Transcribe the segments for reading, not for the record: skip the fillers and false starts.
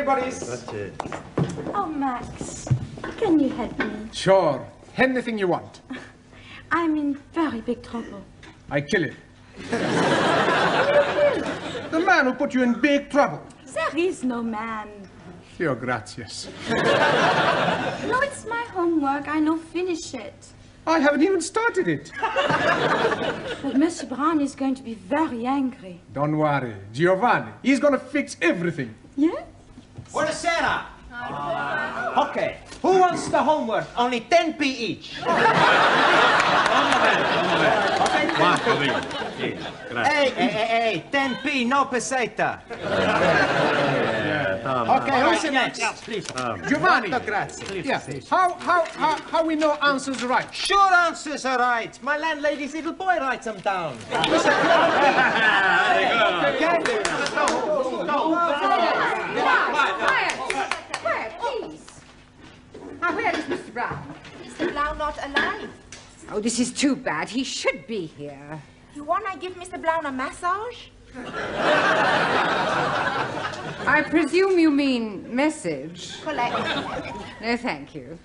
everybody. Oh, Max, can you help me? Sure. Anything you want. I'm in very big trouble. I kill him. The man who put you in big trouble. There is no man. Your gracias. No, it's my homework. I no finish it. I haven't even started it. But Monsieur Brown is going to be very angry. Don't worry. Giovanni, he's going to fix everything. Yes? Buonasera. Okay. Who wants the homework? Only 10p each. Hey, 10p, no peseta. Okay, who's next? Please. Giovanni. Grazie. Yeah. How we know answers right? Sure answers are right. My landlady's little boy writes them down. Quiet, please. Now, where is Mr. Brown? Mr. Blau not alive. Oh, this is too bad. He should be here. You wanna give Mr. Blau a massage? I presume you mean message. Collect. No, thank you.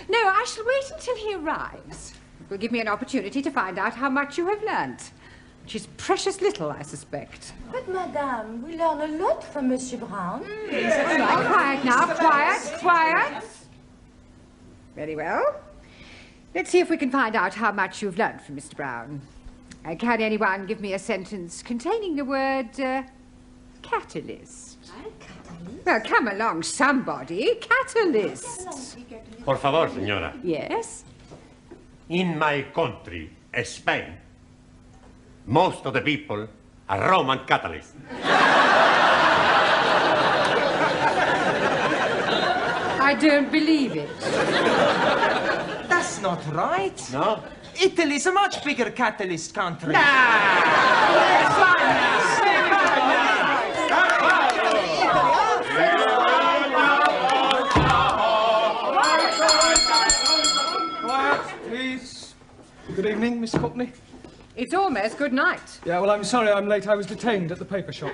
No, I shall wait until he arrives. It will give me an opportunity to find out how much you have learnt. Which is precious little, I suspect. But, Madame, we learn a lot from Monsieur Brown. All right, quiet now, quiet. Very well. Let's see if we can find out how much you've learnt from Mr. Brown. Can anyone give me a sentence containing the word catalyst? Catalyst? Well, come along, somebody. Catalyst. Por favor, señora. Yes? In my country, Spain, most of the people are Roman Catholics. I don't believe it. That's not right. No? Italy's a much bigger catalyst country. Quiet, please. Good evening, Miss Courtney. It's almost good night. Yeah, well, I'm sorry I'm late. I was detained at the paper shop.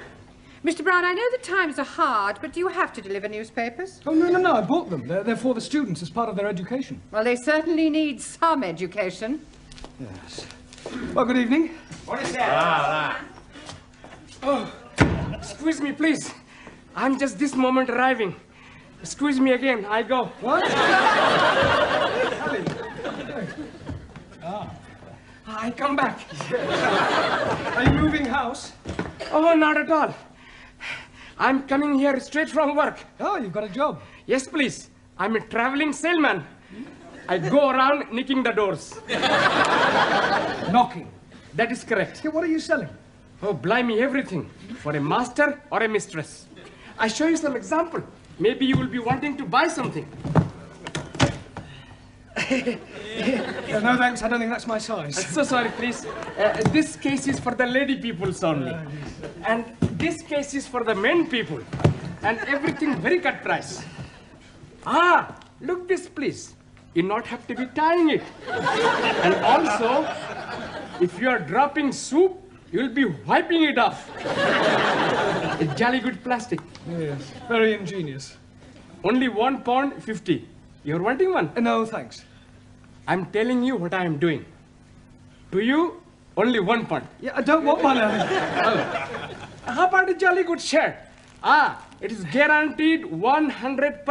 Mr. Brown, I know the times are hard, but do you have to deliver newspapers? Oh, no, I bought them. They're for the students as part of their education. Well, they certainly need some education. Yes. Well, good evening. What is that? Oh, excuse me, please. I'm just this moment arriving. Excuse me again. I go. What? I come back. Are you moving house? Oh, not at all. I'm coming here straight from work. Oh, you've got a job. Yes, please. I'm a traveling salesman. I go around nicking the doors. Knocking. That is correct. Yeah, what are you selling? Oh, blimey, everything. For a master or a mistress. I show you some example. Maybe you will be wanting to buy something. No, thanks. I don't think that's my size. So sorry, please. This case is for the lady peoples only. And this case is for the men people. And everything very cut price. Ah, look this, please. You not have to be tying it. And also, if you are dropping soup, you'll be wiping it off. It's jolly good plastic. Yes, very ingenious. Only £1.50. You're wanting one? No, thanks. I'm telling you what I am doing. To you, only £1. Yeah, I don't want one. How about a jolly good shirt? Ah, it is guaranteed 100%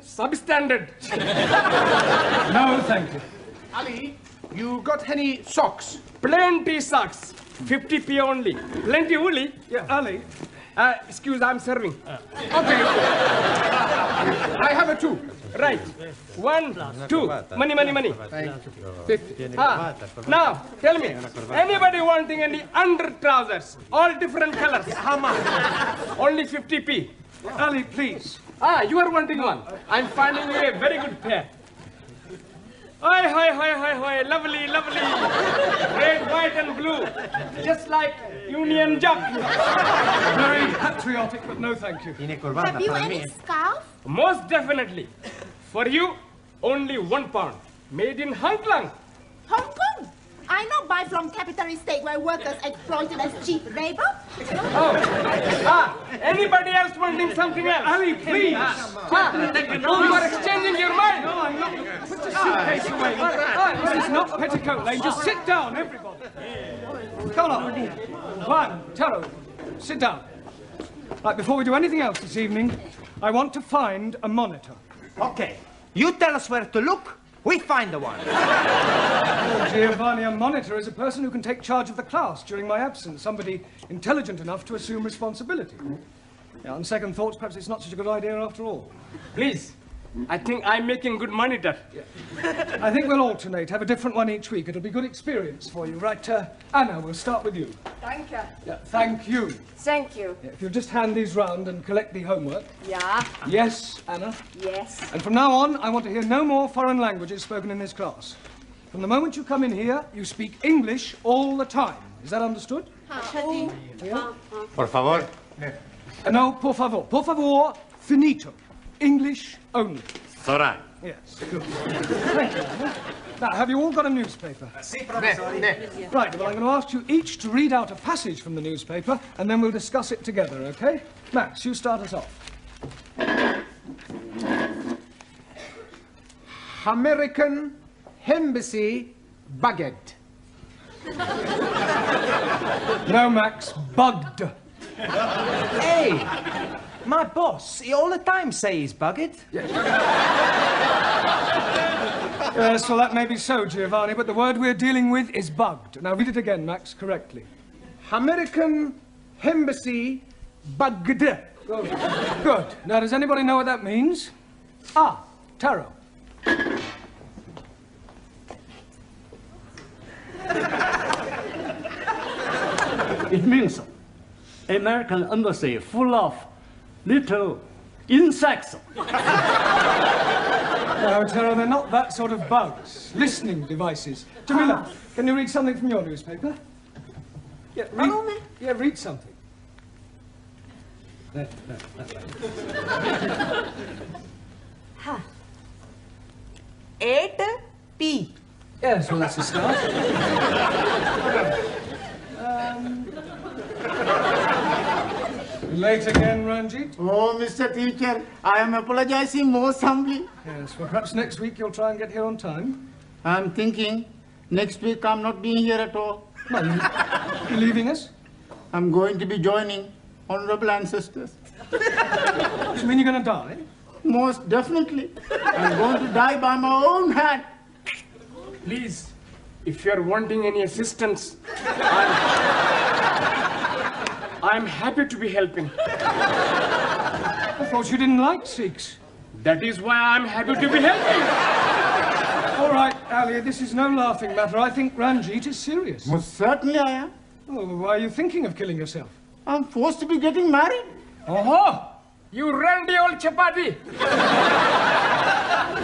substandard. No, thank you. Ali, you got any socks? Plenty socks. 50p only. Plenty woolly. Yeah, Ali. Excuse, I'm serving. Okay. I have a 2. Right. 1, 2. Money. 50. Now, tell me, anybody wanting any under trousers? All different colors. How much? Only 50p. Ali, please. Ah, you are wanting one. I'm finding you a very good pair. Hi. Lovely. Red, white, and blue. Just like Union Jack. Very patriotic, but no, thank you. Have you any scarf? Most definitely. For you, only £1. Made in Hong Kong. Hong Kong? I not buy from capitalist state where workers exploited as cheap labor. Anybody else wanting something else? Ali, please. You are exchanging your mind. No, I'm not. Put the suitcase away. This is not Petticoat Lane. Just sit down, everybody. Come on. Juan, Taro, sit down. Right, before we do anything else this evening, I want to find a monitor. Okay. You tell us where to look, we find the one. Oh, Giovanni, a monitor is a person who can take charge of the class during my absence, somebody intelligent enough to assume responsibility. Yeah, on second thoughts, perhaps it's not such a good idea after all. Please, I think I'm making good monitor. I think we'll alternate, have a different one each week. It'll be good experience for you. Right, Anna, we'll start with you. Thank you. Yeah, thank you. Thank you. Yeah, if you'll just hand these round and collect the homework. Yeah. Yes, Anna. Yes. And from now on, I want to hear no more foreign languages spoken in this class. From the moment you come in here, you speak English all the time. Is that understood? Por favor. No, por favor. Por favor, finito. English only. Sora. Yes, good. Thank you. Now, have you all got a newspaper? Si, professor. Right, well, I'm going to ask you each to read out a passage from the newspaper, and then we'll discuss it together, okay? Max, you start us off. American Embassy Baguette. No, Max, bugged. Hey, my boss, he all the time say he's bugged. Yes, well, that may be so, Giovanni, but the word we're dealing with is bugged. Now, read it again, Max, correctly. American Embassy Baguette. Good. Good. Now, does anybody know what that means? Ah, Taro. It means American embassy full of little insects. No, Taro, they're not that sort of bugs. Listening devices. Jamila, can you read something from your newspaper? Yeah, read something. There. Huh. 8P. Yes, well, that's a start. Late again, Ranjit? Oh, Mr. Teacher, I am apologizing most humbly. Yes, well, perhaps next week you'll try and get here on time. I'm thinking next week I'm not being here at all. No, you're leaving us? I'm going to be joining honorable ancestors. Do you mean you're going to die? Most definitely. I'm going to die by my own hand. Please, if you're wanting any assistance, I'm happy to be helping. I thought you didn't like Sikhs. That is why I'm happy to be helping. All right, Ali, this is no laughing matter. I think Ranjit is serious. Most certainly I am. Oh, why are you thinking of killing yourself? I'm forced to be getting married. Oh, you randy old chapati.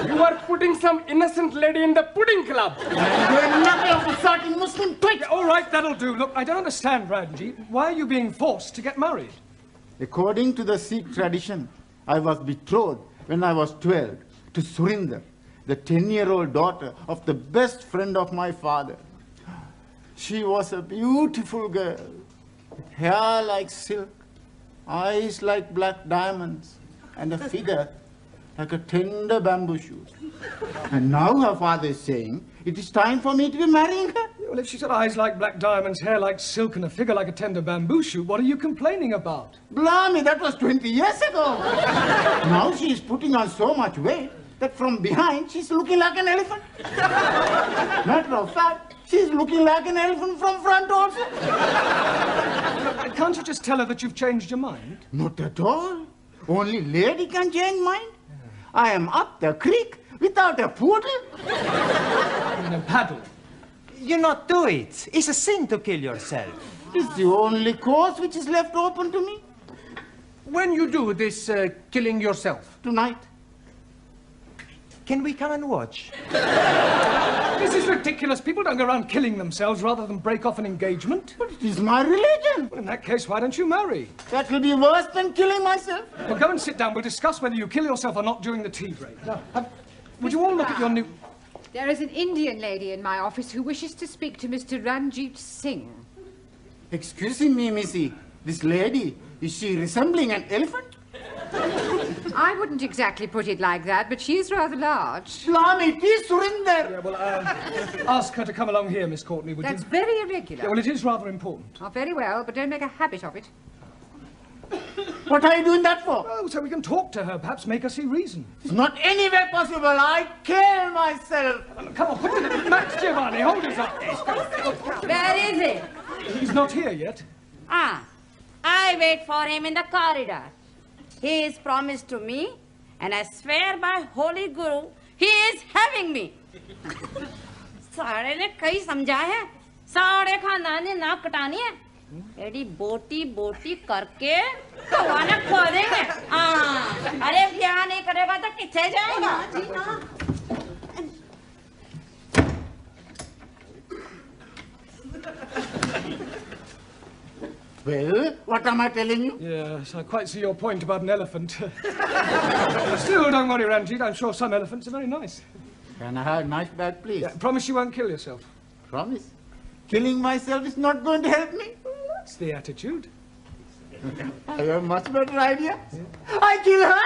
You are putting some innocent lady in the pudding club. You're nothing of the sort in Muslim twit. Yeah, all right, that'll do. Look, I don't understand, Ranjit. Why are you being forced to get married? According to the Sikh tradition, I was betrothed when I was 12 to Surinder, the 10-year-old daughter of the best friend of my father. She was a beautiful girl, with hair like silk, eyes like black diamonds, and a figure like a tender bamboo shoot. And now her father is saying it is time for me to be marrying her. Well, if she's got eyes like black diamonds, hair like silk, and a figure like a tender bamboo shoot, what are you complaining about? Blimey, that was 20 years ago. Now she is putting on so much weight that from behind she's looking like an elephant. Matter of fact, she's looking like an elephant from front also. Can't you just tell her that you've changed your mind? Not at all. Only lady can change mind. I am up the creek without a paddle. A paddle. You not do it. It's a sin to kill yourself. It's the only course which is left open to me. When you do this killing yourself? Tonight. Can we come and watch? This is ridiculous. People don't go around killing themselves rather than break off an engagement. But it is my religion. Well, in that case, why don't you marry? That will be worse than killing myself. Well, go and sit down. We'll discuss whether you kill yourself or not during the tea break. Now, would you all look at your new... There is an Indian lady in my office who wishes to speak to Mr. Ranjit Singh. Excuse me, Missy. This lady, is she resembling an elephant? I wouldn't exactly put it like that, but she is rather large. Blimey, it is Surinder. Yeah, well, ask her to come along here, Miss Courtney, would That's you? very irregular. Yeah, well, it is rather important. Oh, very well, but don't make a habit of it. What are you doing that for? Oh, so we can talk to her, perhaps make her see reason. It's not anywhere possible. I kill myself. Come on, put it. Max Giovanni, hold us up. Where is he? He's not here yet. Ah, I wait for him in the corridor. He is promised to me, and I swear by Holy Guru, he is having me. सारे ने कई समझा है, सारे खानदान ने नाक कटानी है, एडी बोटी बोटी करके कवाना खो देंगे। अरे ब्याह नहीं करेगा तो किथे जाएगा? Well, what am I telling you? Yes, I quite see your point about an elephant. Still, don't worry, Ranjit. I'm sure some elephants are very nice. Can I have a nice bag, please? Yeah, promise you won't kill yourself. Promise. Killing myself is not going to help me. That's the attitude. I have a much better idea. Yeah. I kill her!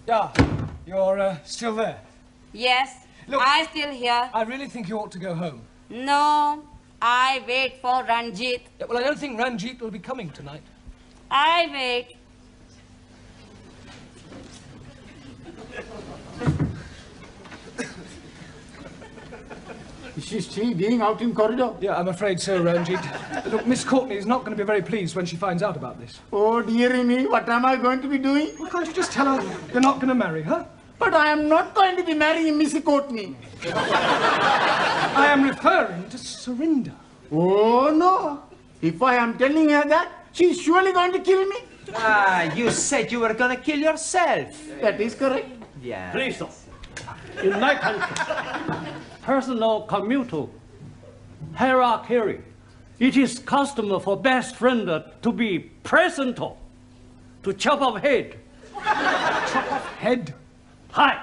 Yeah, you're still there. Yes, Look, I still here. I really think you ought to go home. No, I wait for Ranjit. Yeah, well, I don't think Ranjit will be coming tonight. I wait. Is she still being out in corridor? Yeah, I'm afraid so, Ranjit. Look, Miss Courtney is not going to be very pleased when she finds out about this. Oh, dearie me, what am I going to be doing? Well, can't you just tell her you're not going to marry her? But I am not going to be marrying Missy Courtney. I am referring to Surinder. Oh, no. If I am telling her that, she's surely going to kill me. Ah, you said you were going to kill yourself. That is correct. Yeah. Please, sir. In my country, personal commutal hierarchy, it is custom for best friend to be present to chop off head. Chop off head? Hi.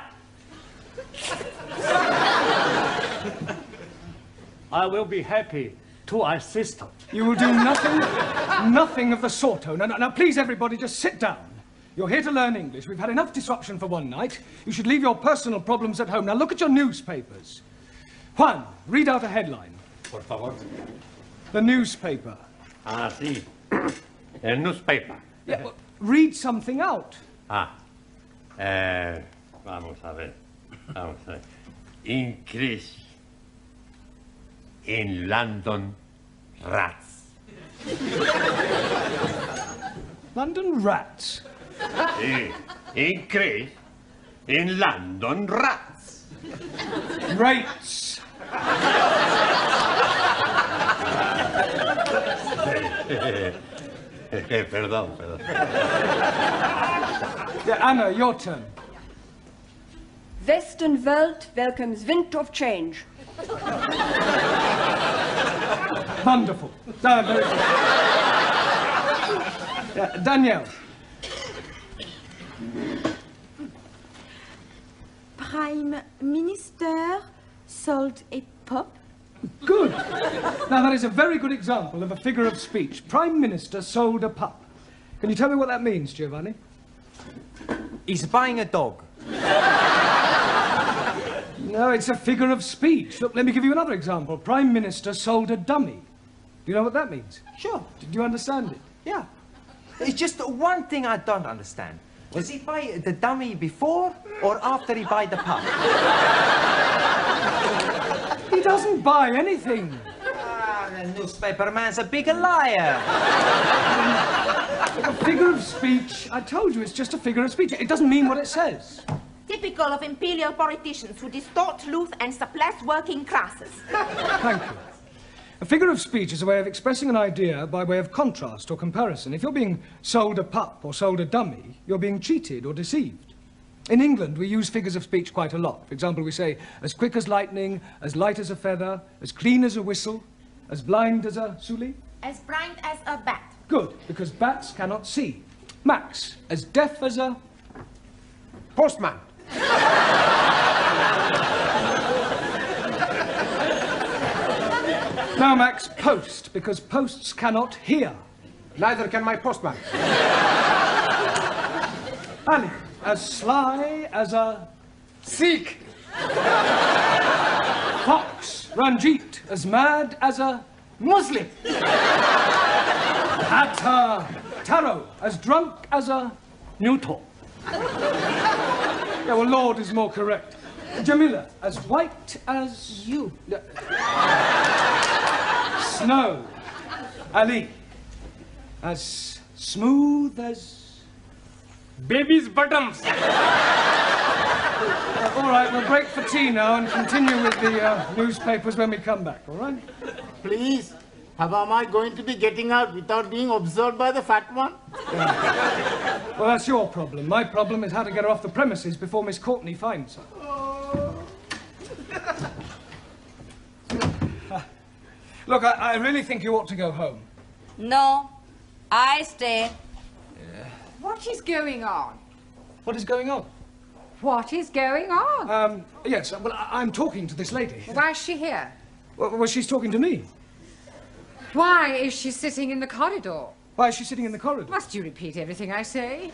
I will be happy to assist. You will do nothing of the sort. Oh, no, now, please, everybody, just sit down. You're here to learn English. We've had enough disruption for one night. You should leave your personal problems at home. Now, look at your newspapers. Juan, read out a headline. Por favor. The newspaper. Ah, sí. El newspaper. Yeah, well, read something out. Vamos a ver. Increase in London rats. London rats? Increase in London rats. Rates. Perdón. Yeah, Anna, your turn. Western Welt welcomes wind of change. Wonderful. Very good. Yeah, Danielle. Prime Minister sold a pup. Good. Now, that is a very good example of a figure of speech. Prime Minister sold a pup. Can you tell me what that means, Giovanni? He's buying a dog. No, it's a figure of speech. Look, let me give you another example. Prime Minister sold a dummy. Do you know what that means? Sure. Did you understand it? Yeah. It's just one thing I don't understand. Does he buy the dummy before or after he buy the pup? He doesn't buy anything. The newspaper man's a big liar. A figure of speech. I told you, it's just a figure of speech. It doesn't mean what it says. Typical of imperial politicians who distort truth and suppress working classes. Thank you. A figure of speech is a way of expressing an idea by way of contrast or comparison. If you're being sold a pup or sold a dummy, you're being cheated or deceived. In England, we use figures of speech quite a lot. For example, we say, as quick as lightning, as light as a feather, as clean as a whistle, as blind as a suli. As blind as a bat. Good, because bats cannot see. Max, as deaf as a... Postman. Now, Max, post, because posts cannot hear. Neither can my postman. Ali, as sly as a... Sikh. Fox, Ranjit, as mad as a... Muslim. Taro, as drunk as a... Neutral. Yeah, well, Lord is more correct. Jamila, as white as... You. Snow. Ali, as smooth as... Baby's bottoms. All right, we'll break for tea now and continue with the newspapers when we come back, all right? Please, how am I going to be getting out without being observed by the fat one? Well, that's your problem. My problem is how to get her off the premises before Miss Courtney finds her. Look, I really think you ought to go home. No, I stay. What is going on? What is going on? What is going on? Yes, well, I'm talking to this lady. Why is she here? Well, she's talking to me. Why is she sitting in the corridor? Why is she sitting in the corridor? Must you repeat everything I say?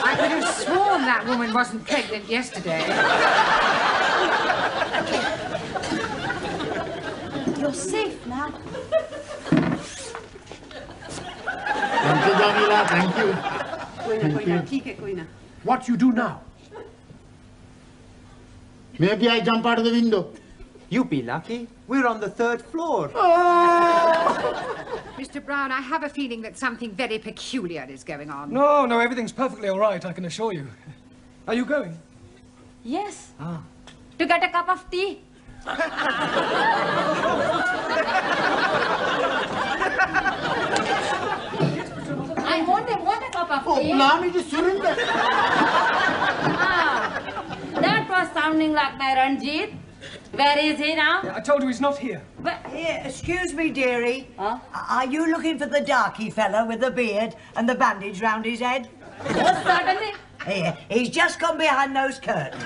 I could have sworn that woman wasn't pregnant yesterday. You're safe now. Thank you, Jamila, thank you. What you do now? Maybe I jump out of the window. You be lucky. We're on the 3rd floor. Mr. Brown, I have a feeling that something very peculiar is going on. No, everything's perfectly all right, I can assure you. Are you going? Yes. Ah. To get a cup of tea. I want a cup of tea. Blimey, just surrender. That was sounding like my Ranjit. Where is he now? I told you he's not here. But Here, excuse me, dearie. Huh? Are you looking for the darky fella with the beard and the bandage round his head? yes, certainly. Here, he's just gone behind those curtains.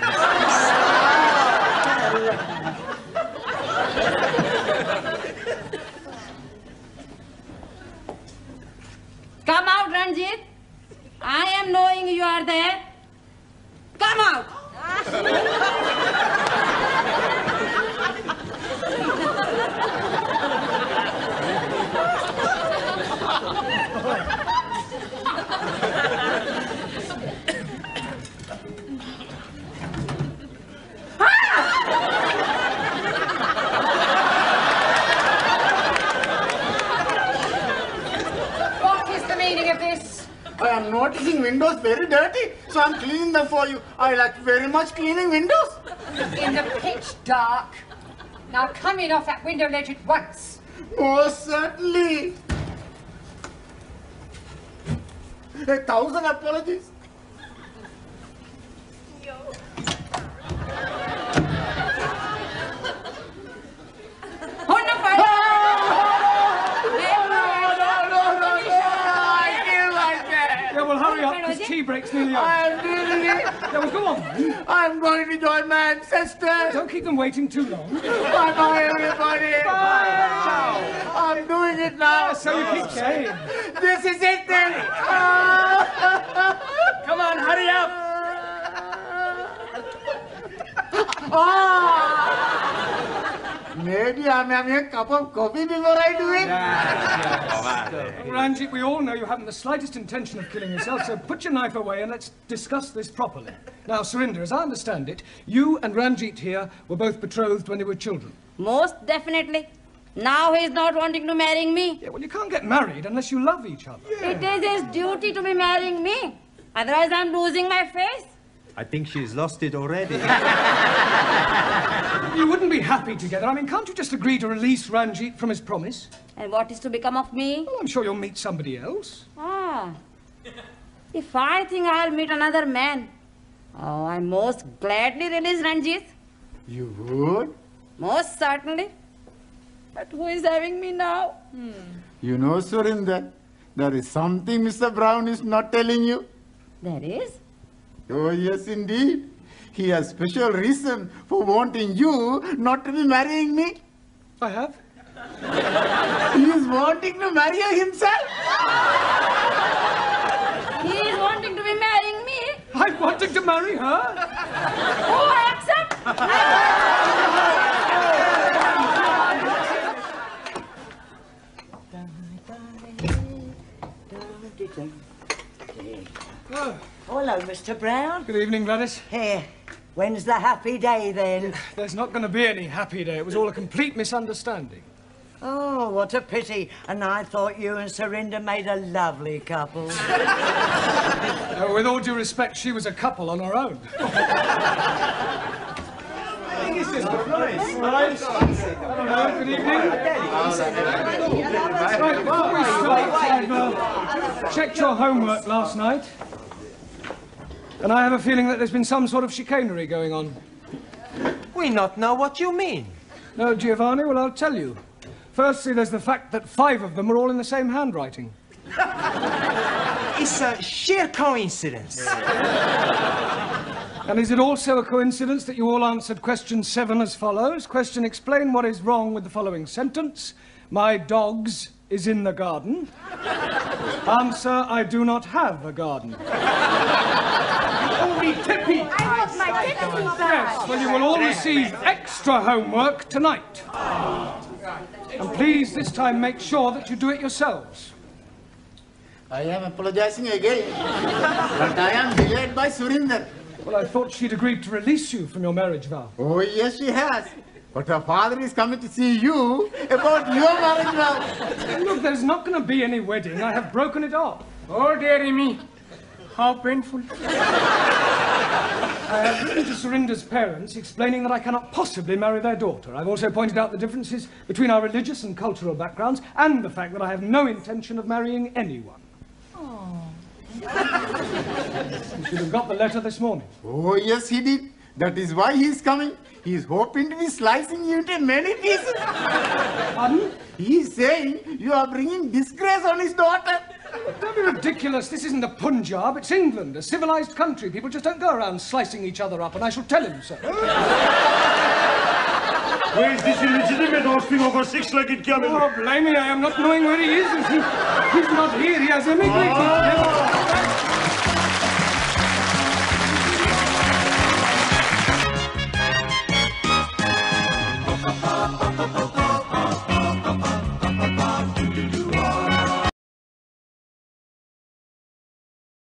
Come out, Ranjit. I am knowing you are there. Come out. What is the meaning of this? I am noticing windows very dirty, so I'm cleaning them for you. I like very much cleaning windows. In the pitch dark. Now come in off that window ledge at once. Most certainly. 1,000 apologies. Yeah, well, hurry up, because tea break's nearly over. Yeah, well, go on, then. I'm going to join my ancestors. Don't keep them waiting too long. Bye-bye, everybody. Bye. I'm doing it now. So you keep saying. This is it, then. Come on, hurry up. Maybe I'm having a cup of coffee before I do it. Ranjit, we all know you haven't the slight't intention of killing yourself, so put your knife away and let's discuss this properly. Now, Surinder, as I understand it, you and Ranjit here were both betrothed when they were children. Most definitely. Now he is not wanting to marry me. Yeah, well, you can't get married unless you love each other. Yeah. It is his duty to be marrying me. Otherwise, I'm losing my face. I think she's lost it already. You wouldn't be happy together. I mean, can't you just agree to release Ranjit from his promise? And what is to become of me? Well, I'm sure you'll meet somebody else. Ah. If I think I'll meet another man, oh, I most gladly release Ranjit. You would? Most certainly. But who is having me now? You know, Surinder, there is something Mr. Brown is not telling you. There is? Oh, yes, indeed. He has special reason for wanting you not to be marrying me. I have? He is wanting to marry you himself. He is wanting to be marrying me. I'm wanting to marry her. Oh, I accept. Oh, hello, Mr. Brown. Good evening, Gladys. Here. When's the happy day, then? There's not going to be any happy day. It was all a complete misunderstanding. Oh, what a pity. And I thought you and Surinder made a lovely couple. With all due respect, she was a couple on her own. It's just nice. Hello, good evening. Right, before we start, I've checked your homework last night. And I have a feeling that there's been some sort of chicanery going on. We not know what you mean. No, Giovanni? Well, I'll tell you. Firstly, there's the fact that 5 of them are all in the same handwriting. It's a sheer coincidence. And is it also a coincidence that you all answered question 7 as follows? Question, explain what is wrong with the following sentence. My dogs is in the garden. Answer, I do not have a garden. Only Tippy! I want my Tippy back! Yes, well, you will all receive extra homework tonight. And please, this time, make sure that you do it yourselves. I am apologizing again, but I am delayed by Surinder. Well, I thought she'd agreed to release you from your marriage vow. Oh, yes, she has. But her father is coming to see you about your marriage vow. Look, there's not going to be any wedding. I have broken it off. Oh, dearie me. How painful. I have written to Surinder's parents explaining that I cannot possibly marry their daughter. I've also pointed out the differences between our religious and cultural backgrounds and the fact that I have no intention of marrying anyone. Oh. You should have got the letter this morning. Oh, yes, he did. That is why he is coming. He is hoping to be slicing you into many pieces. Pardon? He is saying you are bringing disgrace on his daughter. Don't be ridiculous. This isn't the Punjab. It's England, a civilized country. People just don't go around slicing each other up, and I shall tell him so. Where is this illegitimate offspring of a 6-legged camel? Oh, blimey, I am not knowing where he is. He's not here. He has emigrated.